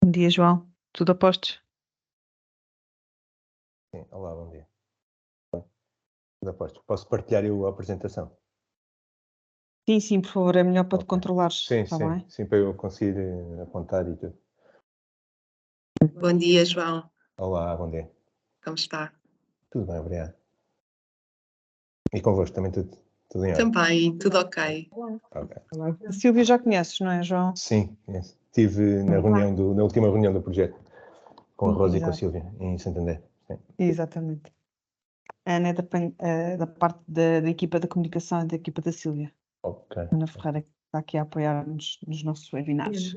Bom dia, João. Tudo a postos? Sim, olá, bom dia. Tudo a postos. Posso partilhar eu a apresentação? Sim, por favor, é melhor para te Ok. controlares, Sim, está sim, bem? sim, para eu conseguir apontar e tudo. Bom dia, João. Olá, bom dia. Como está? Tudo bem, obrigado. E convosco também tudo em ordem? Também, tudo ok. Ok. A Silvia já conheces, não é, João? Sim, estive na última reunião do projeto com a Rosa e com a Exato. Silvia, em Santander. Sim. Exatamente. A Ana é da parte da equipa da comunicação e da equipa da Silvia. Ok. Ana Ferreira, que está aqui a apoiar-nos nos nossos webinars.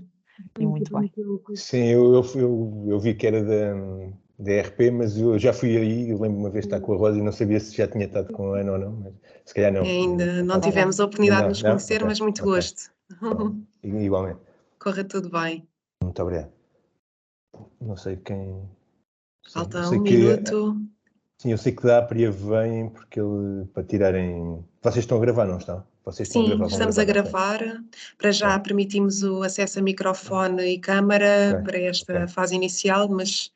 E muito bem. Sim, eu vi que era da RP, mas eu já fui aí, eu lembro uma vez de estar com a Rosa e não sabia se já tinha estado com a Ana ou não, mas se calhar não. Ainda não tivemos a oportunidade de nos conhecer, Ok, mas muito ok. gosto. Pronto. Igualmente. Corra tudo bem. Muito obrigado. Não sei quem. Sim, eu Falta sei um que, minuto. sim, eu sei que da Apria vem porque ele para tirarem. Vocês estão a gravar, não estão? Vocês estão a Sim, gravar, vão estamos a gravar, ok. gravar. Para já Ok. permitimos o acesso a microfone e câmara Ok, para esta ok. fase inicial, mas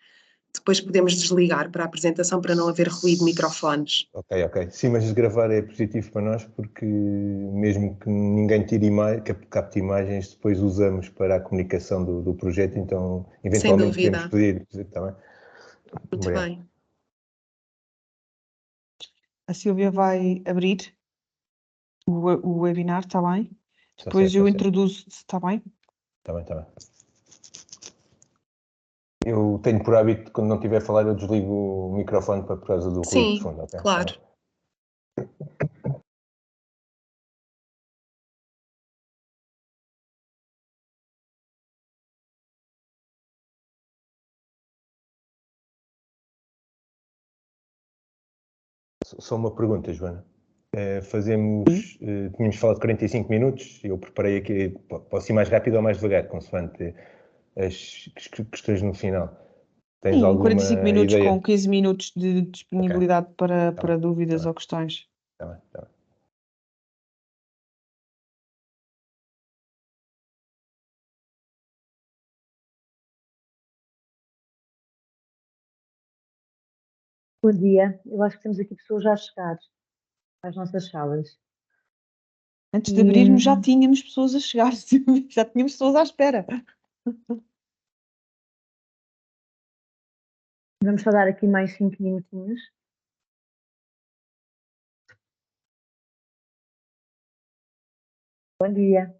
depois podemos desligar para a apresentação para não haver ruído de microfones. Ok, ok. Sim, mas gravar é positivo para nós porque mesmo que ninguém tire capte imagens, depois usamos para a comunicação do projeto, então Sem eventualmente podemos dúvida. pedir, está bem? Muito Obrigado. bem. A Silvia vai abrir o webinar, está bem? Está Depois certo, eu está certo. introduzo-te, está bem? Está bem, está bem. Eu tenho por hábito, quando não estiver a falar, eu desligo o microfone por causa do ruído de Sim, fundo, ok? claro. Tá bem? Só uma pergunta, Joana. Tínhamos falado de 45 minutos, eu preparei aqui, posso ir mais rápido ou mais devagar, consoante as questões no final. Tens Sim, alguma 45 minutos ideia? com 15 minutos de disponibilidade para bem, dúvidas tá ou questões. Está bem, está bem. Bom dia, eu acho que temos aqui pessoas já a chegar às nossas salas. Antes de abrirmos já tínhamos pessoas a chegar, já tínhamos pessoas à espera. Vamos só dar aqui mais 5 minutinhos. Bom dia.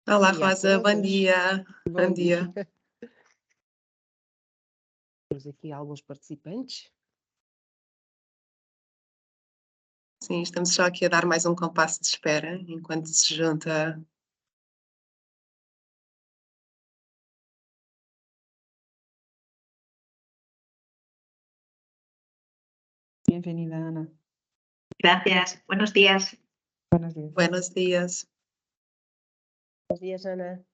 Olá, Bom dia a Rosa, bom todos. dia. Bom dia. Temos aqui alguns participantes. Sim, estamos só aqui a dar mais um compasso de espera enquanto se junta. Bem-vinda, Ana. Gracias. Buenos días. Buenos dias. Buenos dias. Buenos dias, Ana.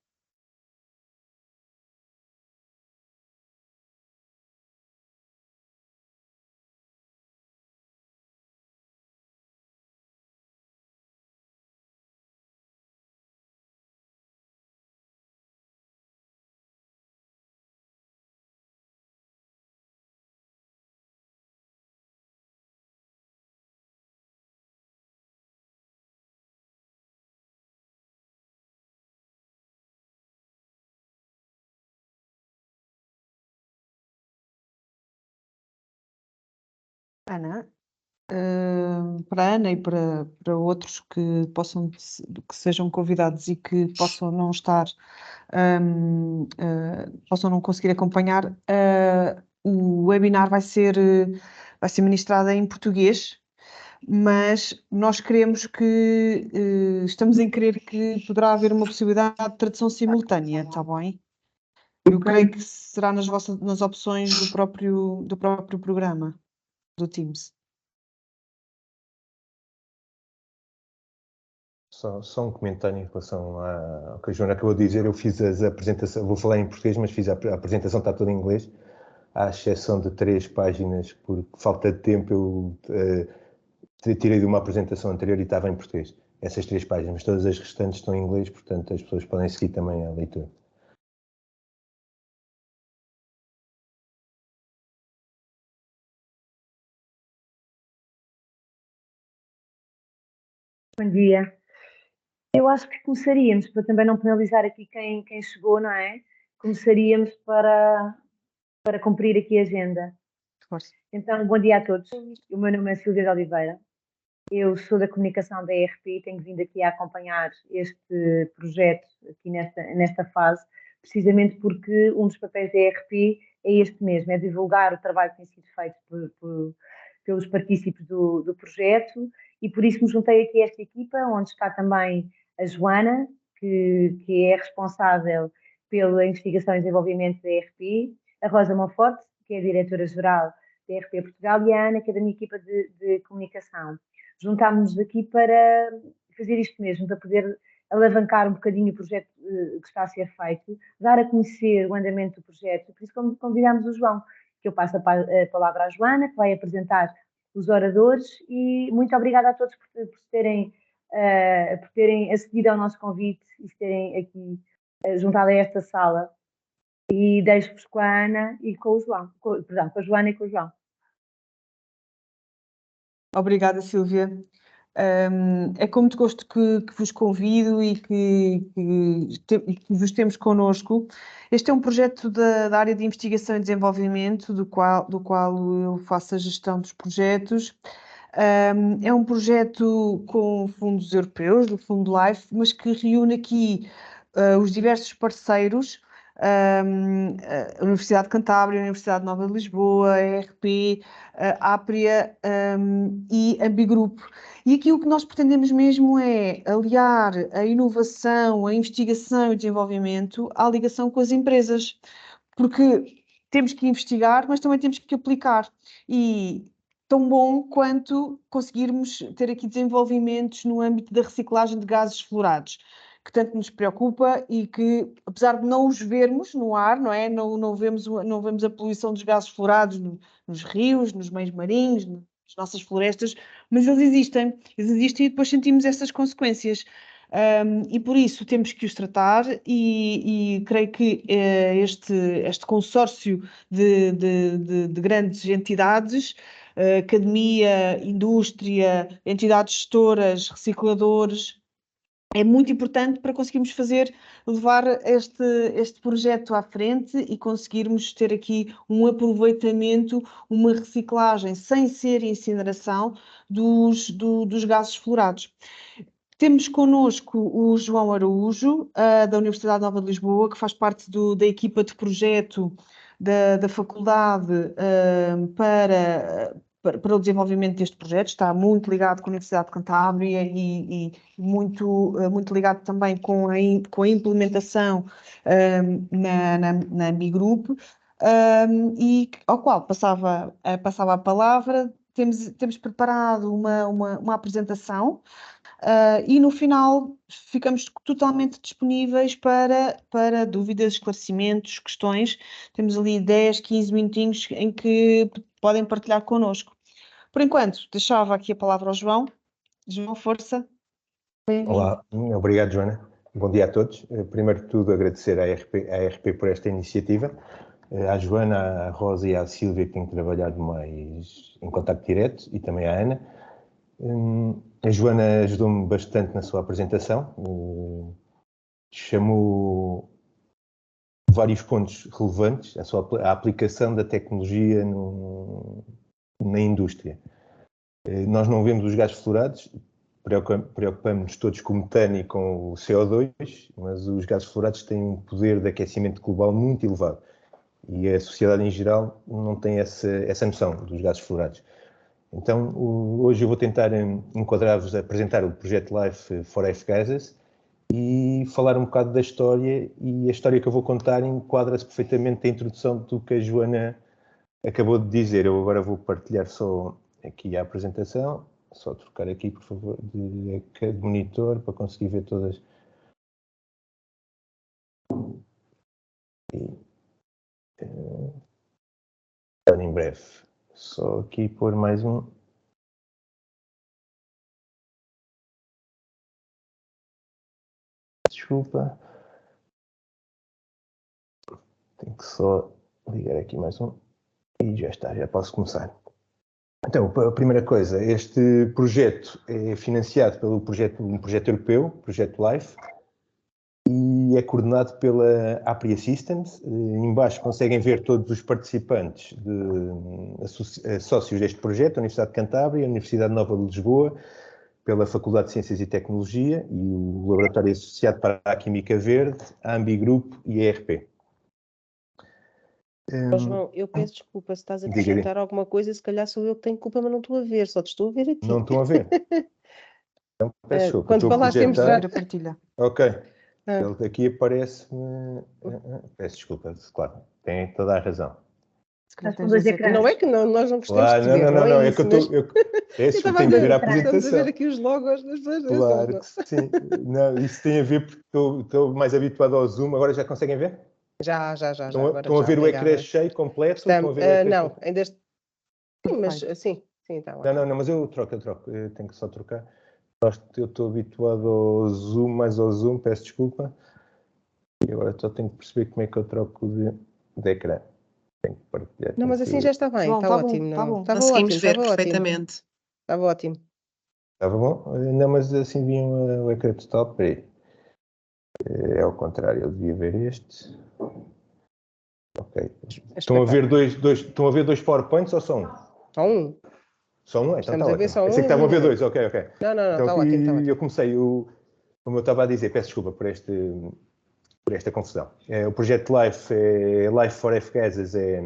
Ana, para a Ana e para outros que que sejam convidados e que possam não estar, possam não conseguir acompanhar, o webinar vai ser ministrado em português, mas nós queremos estamos em crer que poderá haver uma possibilidade de tradução simultânea, está bem? Eu creio que será nas opções do próprio programa, do Teams. Só um comentário em relação ao que a Joana acabou de dizer. Eu fiz a apresentação, vou falar em português, mas fiz a apresentação, está toda em inglês, à exceção de 3 páginas, por falta de tempo, eu tirei de uma apresentação anterior e estava em português. Essas 3 páginas, mas todas as restantes estão em inglês, portanto as pessoas podem seguir também a leitura. Bom dia. Eu acho que começaríamos, para também não penalizar aqui quem chegou, não é? Começaríamos para cumprir aqui a agenda. Força. Então, bom dia a todos. O meu nome é Silvia de Oliveira. Eu sou da comunicação da ERP e tenho vindo aqui a acompanhar este projeto aqui nesta fase, precisamente porque um dos papéis da ERP é este mesmo, é divulgar o trabalho que tem sido feito pelos partícipes do projeto, e por isso me juntei aqui a esta equipa, onde está também a Joana, que é responsável pela investigação e desenvolvimento da ERP, a Rosa Monforte, que é a diretora-geral da ERP Portugal, e a Ana, que é da minha equipa de comunicação. Juntámos-nos aqui para fazer isto mesmo, para poder alavancar um bocadinho o projeto que está a ser feito, dar a conhecer o andamento do projeto. Por isso convidámos o João, que eu passo a palavra à Joana, que vai apresentar os oradores, e muito obrigada a todos por terem acedido ao nosso convite e se terem aqui juntado a esta sala. E deixo-vos com a Ana e com o João, perdão, com a Joana e com o João. Obrigada, Silvia. É com muito gosto que vos convido e que vos temos connosco. Este é um projeto da área de investigação e desenvolvimento, do qual eu faço a gestão dos projetos. É um projeto com fundos europeus, do Fundo LIFE, mas que reúne aqui os diversos parceiros, a Universidade de Cantábria, a Universidade Nova de Lisboa, a ERP, a Apria, e a Bigroup. E aqui o que nós pretendemos mesmo é aliar a inovação, a investigação e desenvolvimento à ligação com as empresas, porque temos que investigar, mas também temos que aplicar. E tão bom quanto conseguirmos ter aqui desenvolvimentos no âmbito da reciclagem de gases fluorados, que tanto nos preocupa e que, apesar de não os vermos no ar, não é? Não vemos a poluição dos gases fluorados nos rios, nos meios marinhos, nas nossas florestas, mas eles existem e depois sentimos essas consequências. E por isso temos que os tratar, e creio que este consórcio de grandes entidades, academia, indústria, entidades gestoras, recicladores, é muito importante para conseguirmos levar este projeto à frente e conseguirmos ter aqui um aproveitamento, uma reciclagem sem ser incineração dos gases fluorados. Temos connosco o João Araújo, da Universidade Nova de Lisboa, que faz parte da equipa de projeto da faculdade, para o desenvolvimento deste projeto. Está muito ligado com a Universidade de Cantábria e muito ligado também com a implementação na Bigroup, e ao qual passava a palavra. Temos preparado uma apresentação. E no final ficamos totalmente disponíveis para dúvidas, esclarecimentos, questões. Temos ali 10, 15 minutinhos em que podem partilhar connosco. Por enquanto, deixava aqui a palavra ao João. João, força. Bem-vindo. Olá, obrigado, Joana. Bom dia a todos. Primeiro de tudo, agradecer à RP por esta iniciativa, à Joana, à Rosa e à Silvia, que têm trabalhado mais em contacto direto, e também à Ana. A Joana ajudou-me bastante na sua apresentação, chamou vários pontos relevantes, a aplicação da tecnologia na indústria. Nós não vemos os gases fluorados, preocupamos-nos todos com o metano e com o CO2, mas os gases fluorados têm um poder de aquecimento global muito elevado, e a sociedade em geral não tem essa noção dos gases fluorados. Então, hoje eu vou tentar enquadrar-vos, apresentar o projeto Life for F-Gases e falar um bocado da história, e a história que eu vou contar enquadra-se perfeitamente da introdução do que a Joana acabou de dizer. Eu agora vou partilhar só aqui a apresentação, só trocar aqui, por favor, de monitor para conseguir ver todas. Em breve. Só aqui pôr mais um. Desculpa. Tenho que só ligar aqui mais um. E já está, já posso começar. Então, a primeira coisa, este projeto é financiado pelo um projeto europeu, o projeto LIFE, e é coordenado pela Apria Systems. Embaixo conseguem ver todos os participantes, sócios deste projeto, a Universidade de Cantábria, a Universidade Nova de Lisboa, pela Faculdade de Ciências e Tecnologia e o Laboratório Associado para a Química Verde, a Ambigroup e a ERP. João, eu peço desculpa se estás a Diga-lhe. acrescentar alguma coisa, se calhar sou eu que tenho culpa, mas não estou a ver, só te estou a ver a ti. Não estão a ver? Então, peço desculpa. Quando Estou a falaste em projetar. mostrar... a partilha. Ok. Ah. Ele aqui aparece-me. Peço desculpa, claro, tem toda a razão. Se calhar Mas com tens dois dois ecrãs. Não é que nós não gostamos de te ver, Não, é é isso, que eu mas estou. eu Peço, estava a tenho que dizer, ver a estamos a apresentação. ver aqui os logos das pessoas. Claro que sim. Não, isso tem a ver porque estou mais habituado ao Zoom. Agora já conseguem ver? Já. Estão a ver o ecrã cheio, completo? Estão a ver o ecrã não, cheio? ainda... Sim, mas sim, está bem. Não, mas eu troco. Eu tenho que só trocar. Eu estou habituado ao Zoom, mais ao Zoom, peço desculpa. E agora só tenho que perceber como é que eu troco de ecrã. Tenho que partilhar. Não, mas assim já está bem, João, está tá bom, ótimo. tá bom. Estava Conseguimos ótimo, ver estava ótimo. perfeitamente. Estava ótimo. Estava bom? Não, mas assim vinha o ecrã total. Espera aí. É ao contrário, eu devia ver este. Ok. Estão a ver dois PowerPoints ou só um? Só um. Só um? Então Estamos está a ver ótimo. só um. Pensei que estavam a ver dois, ok. Não, Então está aqui ótimo. eu comecei, como eu estava a dizer, peço desculpa por esta confusão. O projeto LIFE, Life for F-Gases, é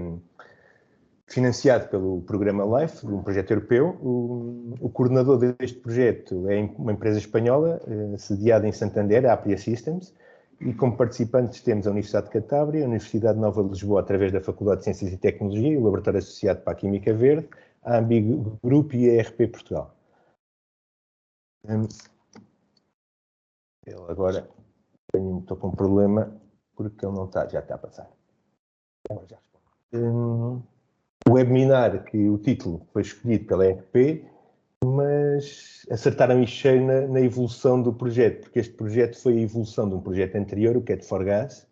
financiado pelo programa LIFE, um projeto europeu. O coordenador deste projeto é uma empresa espanhola, sediada em Santander, a Apria Systems, e como participantes temos a Universidade de Cantábria, a Universidade Nova de Lisboa, através da Faculdade de Ciências e Tecnologia, e o Laboratório Associado para a Química Verde, a Ambigroup e a ERP Portugal. Ele agora estou com um problema porque ele não está, já está a passar. Agora já respondo. O webinar, que o título foi escolhido pela ERP, mas acertaram em cheio na evolução do projeto, porque este projeto foi a evolução de um projeto anterior, o Cat for Gas,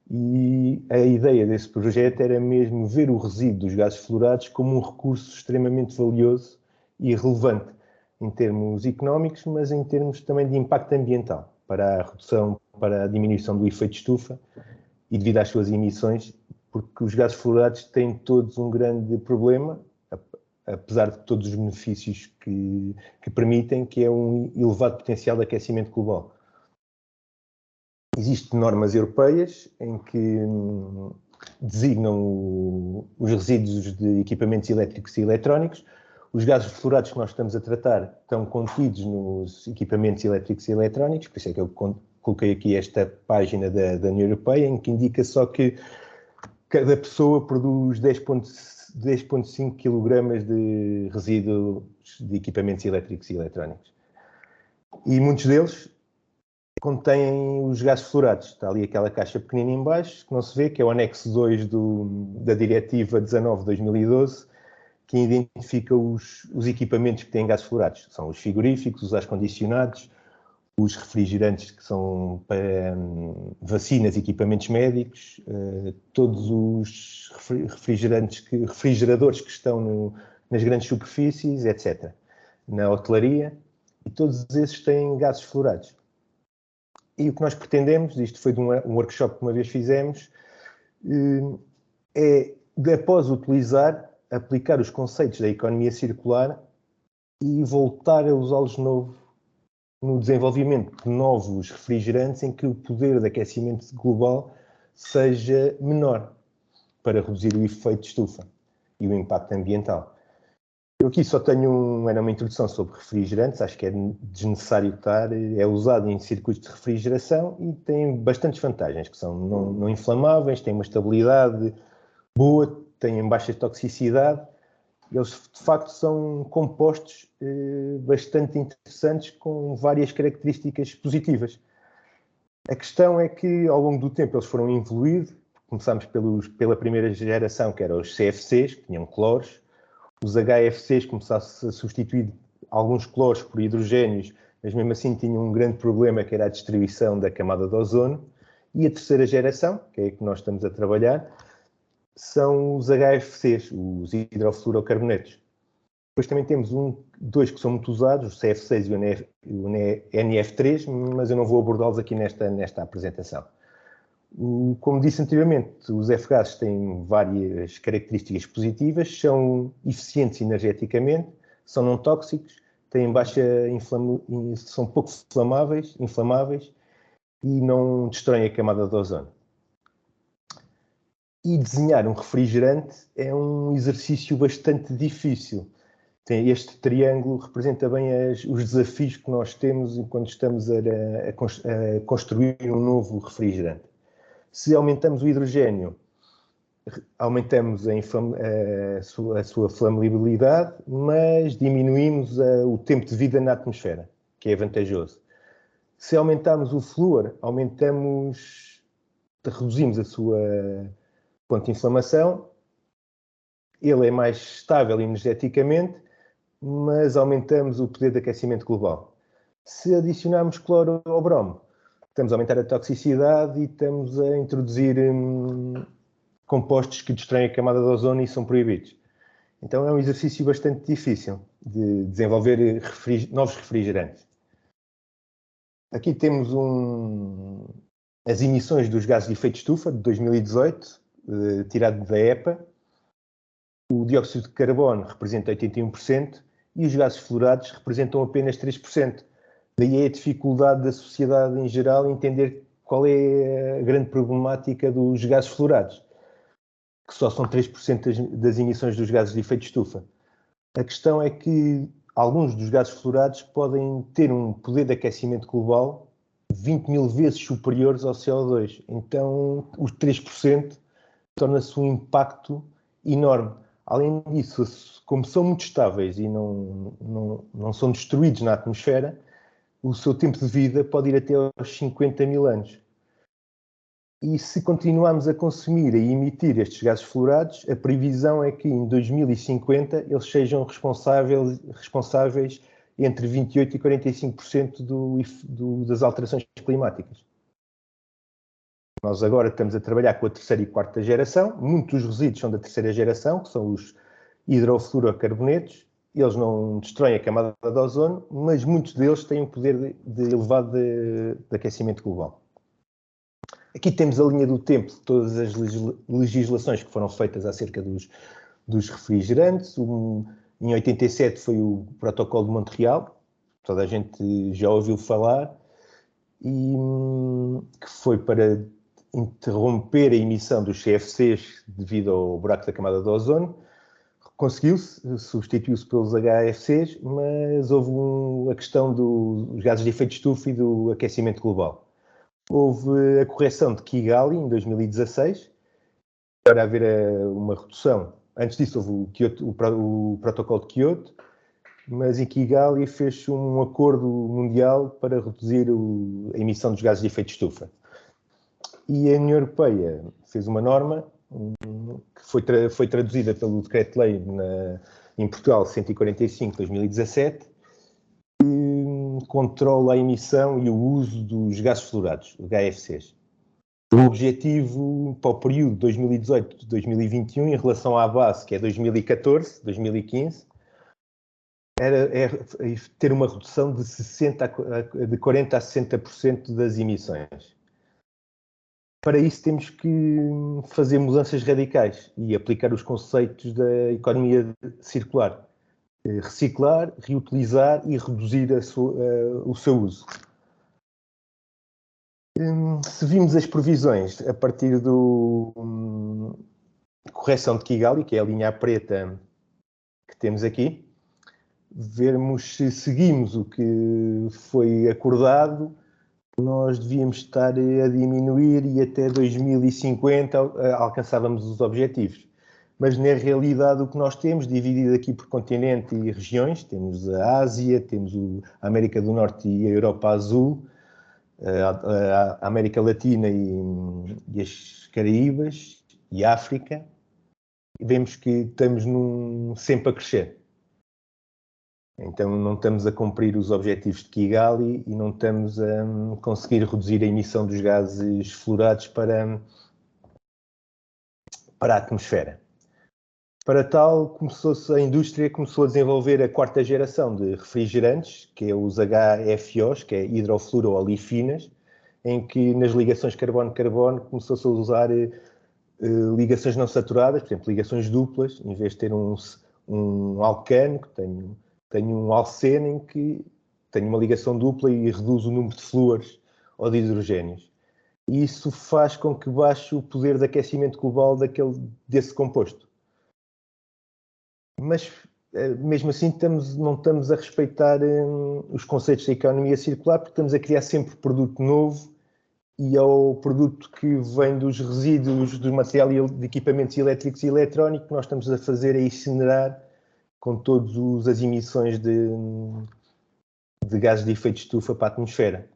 e a ideia desse projeto era mesmo ver o resíduo dos gases fluorados como um recurso extremamente valioso e relevante em termos económicos, mas em termos também de impacto ambiental, para a redução, para a diminuição do efeito estufa e devido às suas emissões, porque os gases fluorados têm todos um grande problema, apesar de todos os benefícios que permitem, que é um elevado potencial de aquecimento global. Existem normas europeias em que designam os resíduos de equipamentos elétricos e eletrónicos. Os gases fluorados que nós estamos a tratar estão contidos nos equipamentos elétricos e eletrónicos, por isso é que eu coloquei aqui esta página da União Europeia, em que indica só que cada pessoa produz 10,5 kg de resíduos de equipamentos elétricos e eletrónicos. E muitos deles contêm os gases fluorados. Está ali aquela caixa pequenina em baixo, que não se vê, que é o anexo 2 da Diretiva 19/2012, que identifica os equipamentos que têm gases fluorados. São os frigoríficos, os ar-condicionados, os refrigerantes que são para vacinas e equipamentos médicos, todos os refrigeradores que estão nas grandes superfícies, etc. Na hotelaria, e todos esses têm gases fluorados. E o que nós pretendemos, isto foi de um workshop que uma vez fizemos, é, após utilizar, aplicar os conceitos da economia circular e voltar a usá-los de novo no desenvolvimento de novos refrigerantes em que o poder de aquecimento global seja menor para reduzir o efeito de estufa e o impacto ambiental. Eu aqui só tenho era uma introdução sobre refrigerantes, acho que é desnecessário estar, é usado em circuitos de refrigeração e tem bastantes vantagens, que são não inflamáveis, têm uma estabilidade boa, têm baixa toxicidade. Eles, de facto, são compostos bastante interessantes com várias características positivas. A questão é que, ao longo do tempo, eles foram evoluindo. Começámos pela primeira geração, que eram os CFCs, que tinham cloros. Os HFCs começaram-se a substituir alguns cloros por hidrogénios, mas mesmo assim tinham um grande problema, que era a destruição da camada de ozono. E a terceira geração, que é a que nós estamos a trabalhar, são os HFCs, os hidrofluorocarbonetos. Depois também temos dois que são muito usados, o CF6 e o NF3, mas eu não vou abordá-los aqui nesta apresentação. Como disse anteriormente, os F-gases têm várias características positivas, são eficientes energeticamente, são não tóxicos, têm são pouco inflamáveis e não destroem a camada de ozono. E desenhar um refrigerante é um exercício bastante difícil. Este triângulo representa bem os desafios que nós temos enquanto estamos a construir um novo refrigerante. Se aumentamos o hidrogênio, aumentamos a sua flamabilidade, mas diminuímos o tempo de vida na atmosfera, que é vantajoso. Se aumentarmos o flúor, reduzimos a sua fonte de inflamação, ele é mais estável energeticamente, mas aumentamos o poder de aquecimento global. Se adicionarmos cloro ou bromo, estamos a aumentar a toxicidade e estamos a introduzir compostos que destroem a camada de ozono e são proibidos. Então é um exercício bastante difícil de desenvolver novos refrigerantes. Aqui temos as emissões dos gases de efeito de estufa de 2018, tirado da EPA. O dióxido de carbono representa 81% e os gases fluorados representam apenas 3%. Daí é a dificuldade da sociedade em geral em entender qual é a grande problemática dos gases fluorados, que só são 3% das emissões dos gases de efeito de estufa. A questão é que alguns dos gases fluorados podem ter um poder de aquecimento global 20.000 vezes superiores ao CO2. Então, os 3% torna-se um impacto enorme. Além disso, como são muito estáveis e não são destruídos na atmosfera, o seu tempo de vida pode ir até aos 50.000 anos. E se continuarmos a consumir e emitir estes gases fluorados, a previsão é que em 2050 eles sejam responsáveis entre 28% e 45% das alterações climáticas. Nós agora estamos a trabalhar com a terceira e quarta geração. Muitos dos resíduos são da terceira geração, que são os hidrofluorocarbonetos. Eles não destroem a camada de ozono, mas muitos deles têm um poder elevado de aquecimento global. Aqui temos a linha do tempo de todas as legislações que foram feitas acerca dos refrigerantes. Em 87 foi o Protocolo de Montreal, toda a gente já ouviu falar, e que foi para interromper a emissão dos CFCs devido ao buraco da camada de ozono. Conseguiu-se, substituiu-se pelos HFCs, mas houve a questão dos gases de efeito de estufa e do aquecimento global. Houve a correção de Kigali em 2016, para haver uma redução. Antes disso houve o protocolo de Kyoto, mas em Kigali fez-se um acordo mundial para reduzir a emissão dos gases de efeito de estufa. E a União Europeia fez uma norma que foi traduzida pelo Decreto-Lei em Portugal 145 de 2017, que controla a emissão e o uso dos gases fluorados, os HFCs. O objetivo para o período 2018-2021, em relação à base, que é 2014-2015, é ter uma redução de 40% a 60% das emissões. Para isso temos que fazer mudanças radicais e aplicar os conceitos da economia circular. Reciclar, reutilizar e reduzir o seu uso. Se vimos as previsões a partir da correção de Kigali, que é a linha preta que temos aqui, vermos se seguimos o que foi acordado, nós devíamos estar a diminuir e até 2050 alcançávamos os objetivos. Mas na realidade o que nós temos, dividido aqui por continente e regiões, temos a Ásia, temos a América do Norte e a Europa Azul, a América Latina e as Caraíbas e a África, e vemos que estamos sempre a crescer. Então não estamos a cumprir os objetivos de Kigali e não estamos a conseguir reduzir a emissão dos gases fluorados para a atmosfera. Para tal, a indústria começou a desenvolver a quarta geração de refrigerantes, que é os HFOs, que é hidrofluoroolifinas, em que nas ligações carbono-carbono começou-se a usar ligações não saturadas, por exemplo, ligações duplas, em vez de ter um alcano, que tem um alceno em que tem uma ligação dupla e reduz o número de flúores ou de hidrogénios. E isso faz com que baixe o poder de aquecimento global desse composto. Mas, mesmo assim, não estamos a respeitar os conceitos da economia circular, porque estamos a criar sempre produto novo e ao produto que vem dos resíduos do material de equipamentos elétricos e eletrónicos, nós estamos a fazer a incinerar com todas as emissões de gases de efeito de estufa para a atmosfera.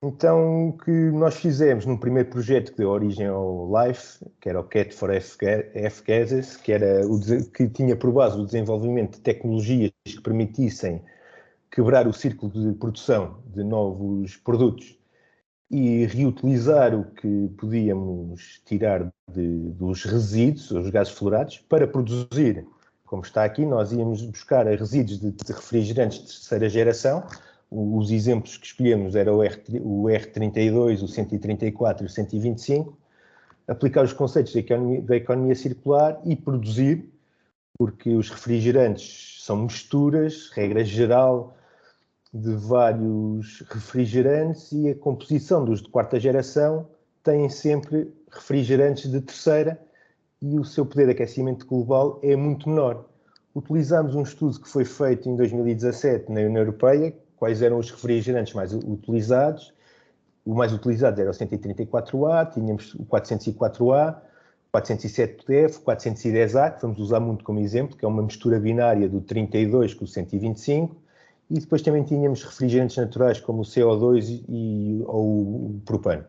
Então, o que nós fizemos num primeiro projeto que deu origem ao LIFE, que era o CAT for F-Gases, que tinha por base o desenvolvimento de tecnologias que permitissem quebrar o círculo de produção de novos produtos e reutilizar o que podíamos tirar dos resíduos, os gases fluorados, para produzir, como está aqui, nós íamos buscar resíduos de refrigerantes de terceira geração. Os exemplos que escolhemos eram o R32, o 134 e o 125, aplicar os conceitos da economia circular e produzir, porque os refrigerantes são misturas, regra geral, de vários refrigerantes e a composição dos de quarta geração têm sempre refrigerantes de terceira e o seu poder de aquecimento global é muito menor. Utilizamos um estudo que foi feito em 2017 na União Europeia, quais eram os refrigerantes mais utilizados. O mais utilizado era o 134A, tínhamos o 404A, o 407F, o 410A, que vamos usar muito como exemplo, que é uma mistura binária do 32 com o 125, e depois também tínhamos refrigerantes naturais como o CO2 ou o propano.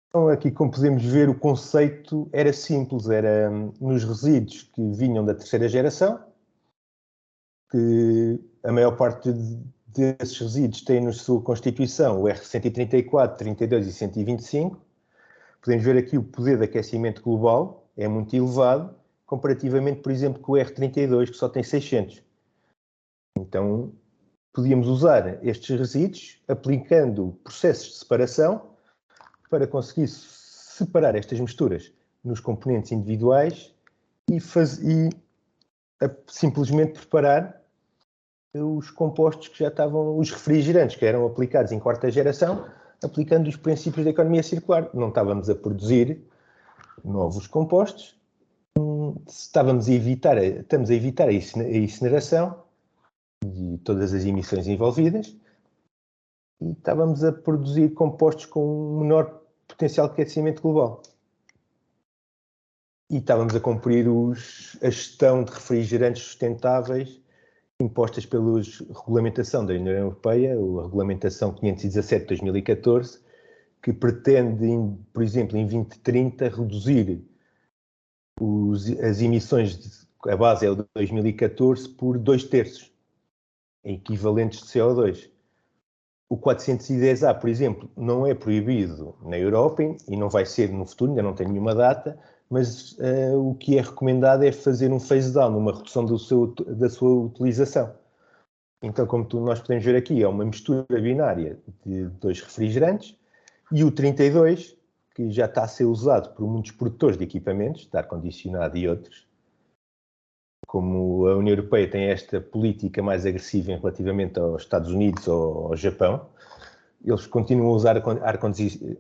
Então, aqui, como podemos ver, o conceito era simples, era nos resíduos que vinham da terceira geração, que a maior parte desses resíduos tem na sua constituição o R134, 32 e 125. Podemos ver aqui o poder de aquecimento global é muito elevado, comparativamente, por exemplo, com o R32, que só tem 600. Então, podíamos usar estes resíduos aplicando processos de separação para conseguir separar estas misturas nos componentes individuais e simplesmente preparar os compostos que já estavam, os refrigerantes que eram aplicados em quarta geração, aplicando os princípios da economia circular. Não estávamos a produzir novos compostos, estamos a evitar a incineração e todas as emissões envolvidas e estávamos a produzir compostos com um menor potencial de aquecimento global. E estávamos a cumprir a gestão de refrigerantes sustentáveis impostas pela regulamentação da União Europeia, a regulamentação 517/2014, que pretende, por exemplo, em 2030, reduzir as emissões, a base é o de 2014, por 2/3, equivalentes de CO2. O 410A, por exemplo, não é proibido na Europa e não vai ser no futuro, ainda não tem nenhuma data, mas o que é recomendado é fazer um phase-down, uma redução da sua utilização. Então, como nós podemos ver aqui, é uma mistura binária de dois refrigerantes e o 32, que já está a ser usado por muitos produtores de equipamentos, de ar-condicionado e outros. Como a União Europeia tem esta política mais agressiva relativamente aos Estados Unidos ou ao Japão, eles continuam a usar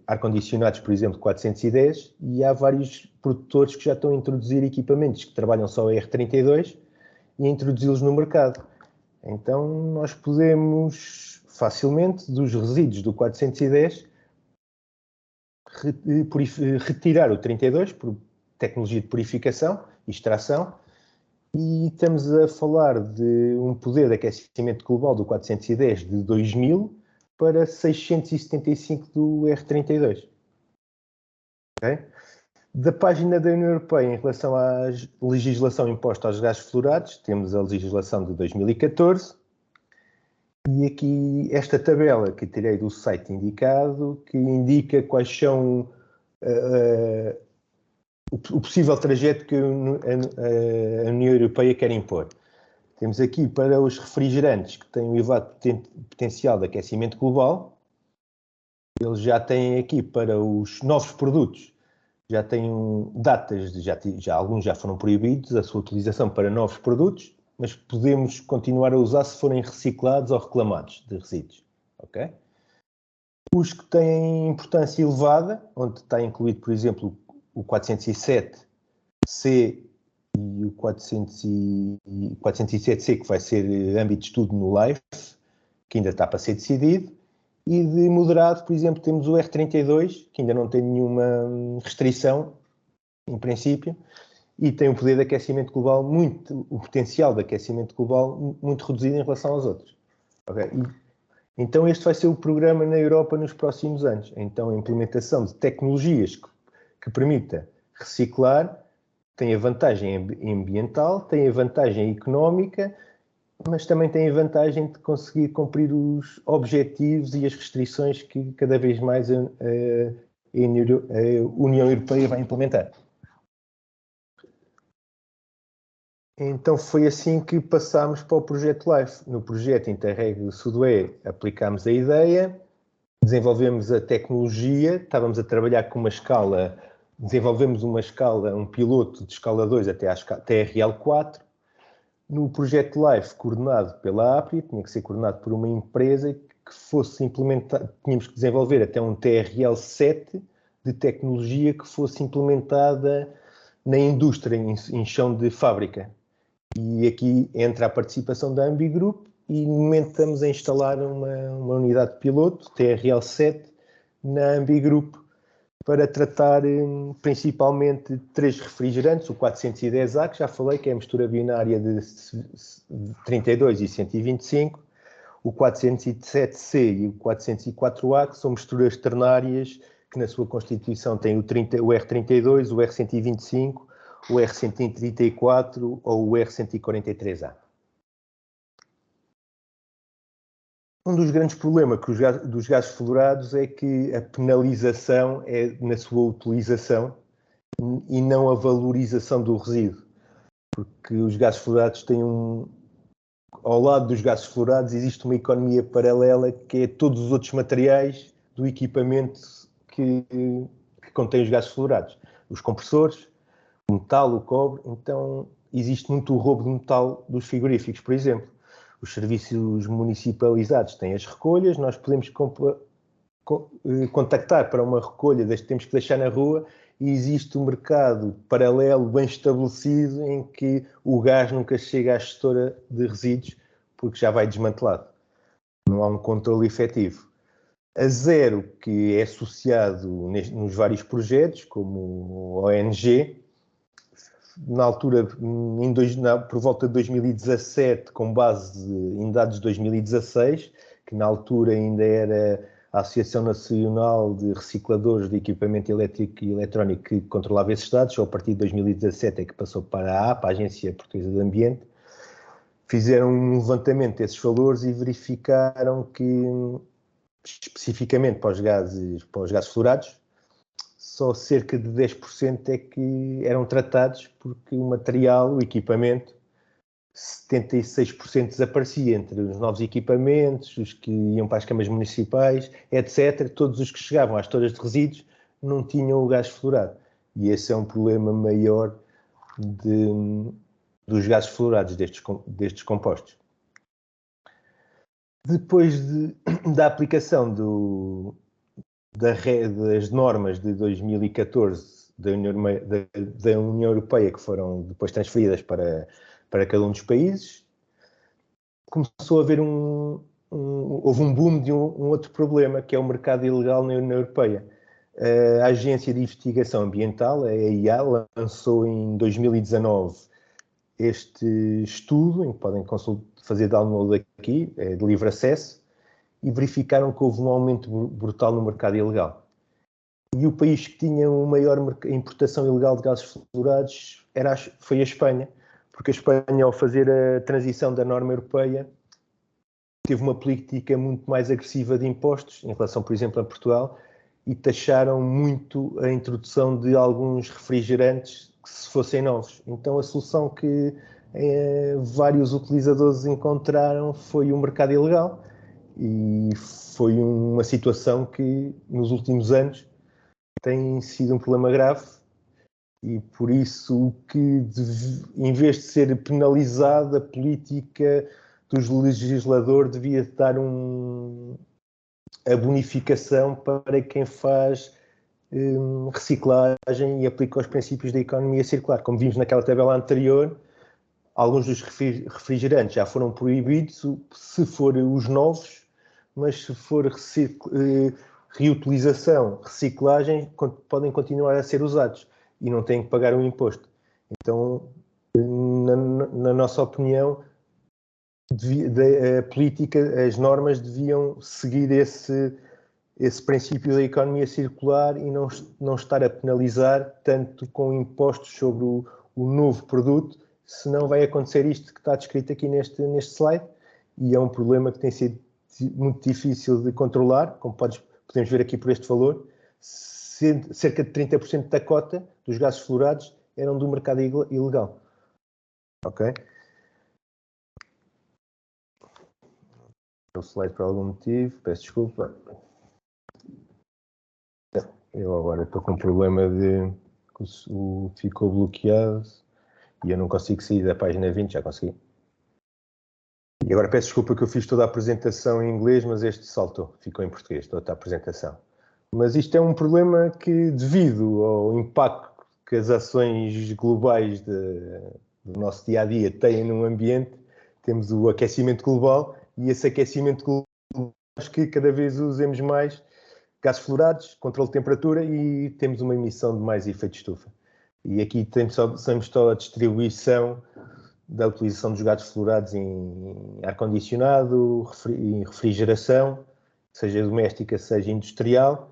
ar-condicionados, por exemplo, 410, e há vários produtores que já estão a introduzir equipamentos que trabalham só a R32 e a introduzi-los no mercado. Então, nós podemos facilmente, dos resíduos do 410, retirar o 32 por tecnologia de purificação e extração, e estamos a falar de um poder de aquecimento global do 410 de 2000 para 675 do R32. Okay? Da página da União Europeia em relação à legislação imposta aos gases fluorados, temos a legislação de 2014 e aqui esta tabela que tirei do site indicado, que indica quais são o possível trajeto que a União Europeia quer impor. Temos aqui para os refrigerantes que têm um elevado potencial de aquecimento global. Eles já têm aqui para os novos produtos, já têm datas, já alguns já foram proibidos a sua utilização para novos produtos, mas podemos continuar a usar se forem reciclados ou reclamados de resíduos. Okay? Os que têm importância elevada, onde está incluído, por exemplo, o 407C e o 407C, que vai ser âmbito de estudo no LIFE, que ainda está para ser decidido, e de moderado, por exemplo, temos o R32, que ainda não tem nenhuma restrição, em princípio, e tem um poder de aquecimento global o potencial de aquecimento global muito reduzido em relação aos outros. Okay? Então este vai ser o programa na Europa nos próximos anos. Então a implementação de tecnologias que permita reciclar tem a vantagem ambiental, tem a vantagem económica, mas também tem a vantagem de conseguir cumprir os objetivos e as restrições que cada vez mais a União Europeia vai implementar. Então foi assim que passámos para o projeto LIFE. No projeto Interreg Sudoeste aplicámos a ideia, desenvolvemos a tecnologia, estávamos a trabalhar com uma escala, desenvolvemos uma escala, um piloto de escala 2 até à TRL4. No projeto LIFE, coordenado pela APRI, tinha que ser coordenado por uma empresa que fosse implementar, tínhamos que desenvolver até um TRL7 de tecnologia que fosse implementada na indústria, em chão de fábrica. E aqui entra a participação da Ambigroup e no momento estamos a instalar uma unidade de piloto, TRL7, na Ambigroup, para tratar principalmente 3 refrigerantes, o 410A, que já falei, que é a mistura binária de 32 e 125, o 407C e o 404A, que são misturas ternárias, que na sua constituição têm o R32, o R125, o R134 ou o R143A. Um dos grandes problemas dos gases fluorados é que a penalização é na sua utilização e não a valorização do resíduo. Porque os gases fluorados têm ao lado dos gases fluorados existe uma economia paralela que é todos os outros materiais do equipamento que contém os gases fluorados. Os compressores, o metal, o cobre, então existe muito o roubo de metal dos frigoríficos, por exemplo. Os serviços municipalizados têm as recolhas, nós podemos contactar para uma recolha, temos que deixar na rua, e existe um mercado paralelo bem estabelecido em que o gás nunca chega à gestora de resíduos porque já vai desmantelado. Não há um controle efetivo. A Zero, que é associado nos vários projetos, como o ONG, na altura, por volta de 2017, com base em dados de 2016, que na altura ainda era a Associação Nacional de Recicladores de Equipamento Elétrico e Eletrónico que controlava esses dados, só a partir de 2017 é que passou para a APA, a Agência Portuguesa de Ambiente, fizeram um levantamento desses valores e verificaram que, especificamente para os gases fluorados, só cerca de 10% é que eram tratados porque o material, o equipamento, 76% desaparecia entre os novos equipamentos, os que iam para as câmaras municipais, etc. Todos os que chegavam às toras de resíduos não tinham o gás fluorado. E esse é um problema maior dos gases fluorados, destes compostos. Depois da aplicação das normas de 2014 da União Europeia, que foram depois transferidas para cada um dos países, começou a haver houve um boom de um outro problema, que é o mercado ilegal na União Europeia. A Agência de Investigação Ambiental, a EIA, lançou em 2019 este estudo, em que podem fazer download aqui, é de livre acesso, e verificaram que houve um aumento brutal no mercado ilegal. E o país que tinha uma maior importação ilegal de gases fluorados foi a Espanha, porque a Espanha, ao fazer a transição da norma europeia, teve uma política muito mais agressiva de impostos, em relação, por exemplo, a Portugal, e taxaram muito a introdução de alguns refrigerantes que se fossem novos. Então a solução que vários utilizadores encontraram foi o mercado ilegal, e foi uma situação que nos últimos anos tem sido um problema grave, e por isso em vez de ser penalizada, a política dos legisladores devia dar a bonificação para quem faz reciclagem e aplica os princípios da economia circular. Como vimos naquela tabela anterior, alguns dos refrigerantes já foram proibidos se forem os novos, mas se for reutilização, reciclagem, podem continuar a ser usados e não têm que pagar um imposto. Então, na nossa opinião, a política, as normas deviam seguir esse princípio da economia circular e não estar a penalizar tanto com impostos sobre o novo produto, senão vai acontecer isto que está descrito aqui neste slide, e é um problema que tem sido muito difícil de controlar, como podemos ver aqui por este valor. Cerca de 30% da cota dos gases fluorados eram do mercado ilegal. Ok? O slide por algum motivo, peço desculpa. Eu agora estou com um problema de ficou bloqueado e eu não consigo sair da página 20, já consegui. E agora peço desculpa que eu fiz toda a apresentação em inglês, mas este saltou, ficou em português, toda a apresentação. Mas isto é um problema que, devido ao impacto que as ações globais do nosso dia-a-dia têm no ambiente, temos o aquecimento global, e esse aquecimento global faz que cada vez usemos mais gases fluorados, controle de temperatura, e temos uma emissão de mais efeito de estufa. E aqui temos só a distribuição da utilização dos gases fluorados em ar-condicionado, em refrigeração, seja doméstica, seja industrial.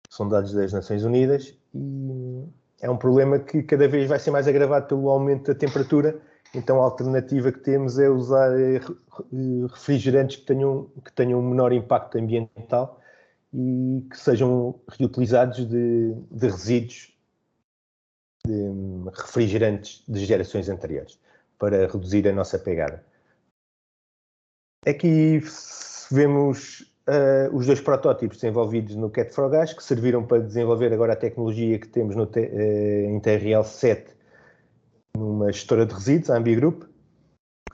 São dados das Nações Unidas, e é um problema que cada vez vai ser mais agravado pelo aumento da temperatura. Então a alternativa que temos é usar refrigerantes que tenham um menor impacto ambiental e que sejam reutilizados de resíduos de refrigerantes de gerações anteriores, para reduzir a nossa pegada. Aqui vemos os dois protótipos desenvolvidos no Cat4Gas, que serviram para desenvolver agora a tecnologia que temos em TRL7 numa gestora de resíduos, a Ambi Group.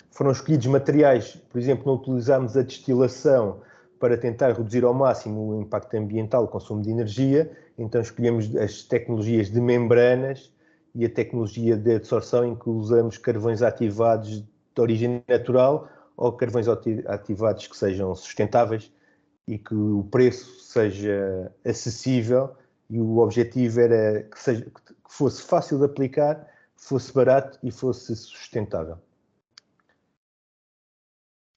Foram escolhidos materiais, por exemplo, não utilizámos a destilação para tentar reduzir ao máximo o impacto ambiental, o consumo de energia, então escolhemos as tecnologias de membranas e a tecnologia de adsorção, em que usamos carvões ativados de origem natural ou carvões ativados que sejam sustentáveis e que o preço seja acessível, e o objetivo era que fosse fácil de aplicar, fosse barato e fosse sustentável.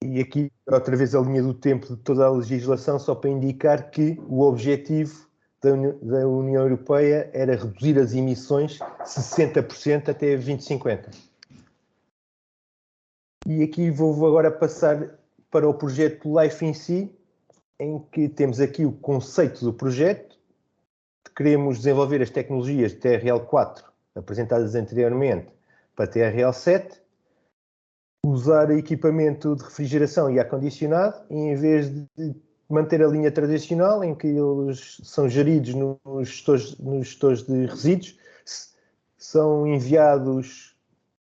E aqui, outra vez, a linha do tempo de toda a legislação, só para indicar que o objetivo da União Europeia era reduzir as emissões 60% até 2050. E aqui vou agora passar para o projeto Life in Si, em que temos aqui o conceito do projeto. Queremos desenvolver as tecnologias de TRL4, apresentadas anteriormente, para TRL7, usar equipamento de refrigeração e ar-condicionado, e em vez de manter a linha tradicional, em que eles são geridos nos gestores de resíduos, são enviados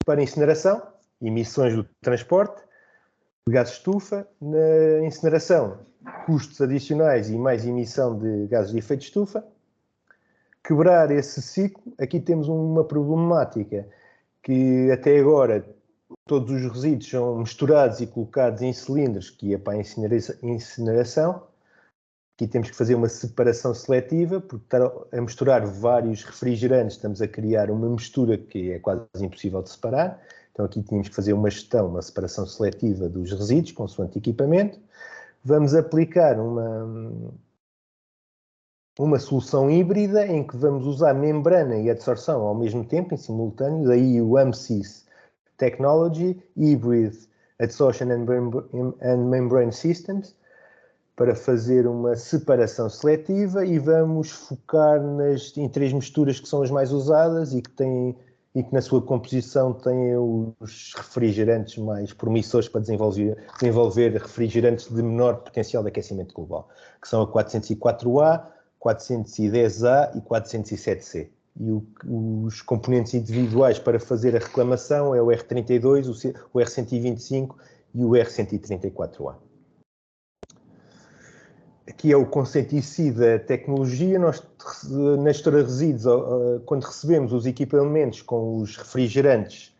para incineração, emissões do transporte, de gases de estufa. Na incineração, custos adicionais e mais emissão de gases de efeito de estufa. Quebrar esse ciclo, aqui temos uma problemática, que até agora todos os resíduos são misturados e colocados em cilindros que é para a incineração. Aqui temos que fazer uma separação seletiva, porque estar a misturar vários refrigerantes, estamos a criar uma mistura que é quase impossível de separar. Então aqui tínhamos que fazer uma gestão, uma separação seletiva dos resíduos, consoante equipamento. Vamos aplicar uma solução híbrida, em que vamos usar membrana e adsorção ao mesmo tempo, em simultâneo, daí o AMSYS Technology, Hybrid Adsorption and Membrane Systems, para fazer uma separação seletiva e vamos focar em 3 misturas que são as mais usadas e que na sua composição têm os refrigerantes mais promissores para desenvolver refrigerantes de menor potencial de aquecimento global, que são a 404A, 410A e 407C. E os componentes individuais para fazer a reclamação é o R32, o R125 e o R134A. Aqui é o conceito em si da tecnologia. Nós, na gestora de resíduos, quando recebemos os equipamentos com os refrigerantes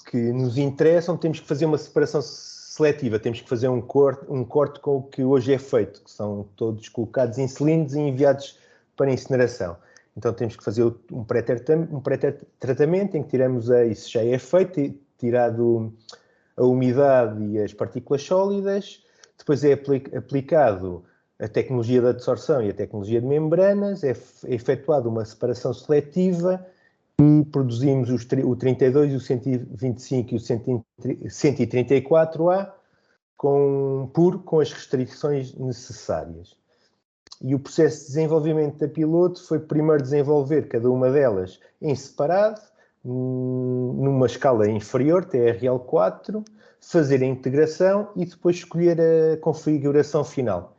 que nos interessam, temos que fazer uma separação seletiva, temos que fazer um corte com o que hoje é feito, que são todos colocados em cilindros e enviados para incineração. Então temos que fazer um pré-tratamento em que tiramos isso já é feito, tirado a umidade e as partículas sólidas. Depois é aplicado a tecnologia de adsorção e a tecnologia de membranas, é efetuada uma separação seletiva e produzimos o 32, o 125 e o 134A com as restrições necessárias. E o processo de desenvolvimento da piloto foi primeiro desenvolver cada uma delas em separado, numa escala inferior, TRL4, fazer a integração e depois escolher a configuração final.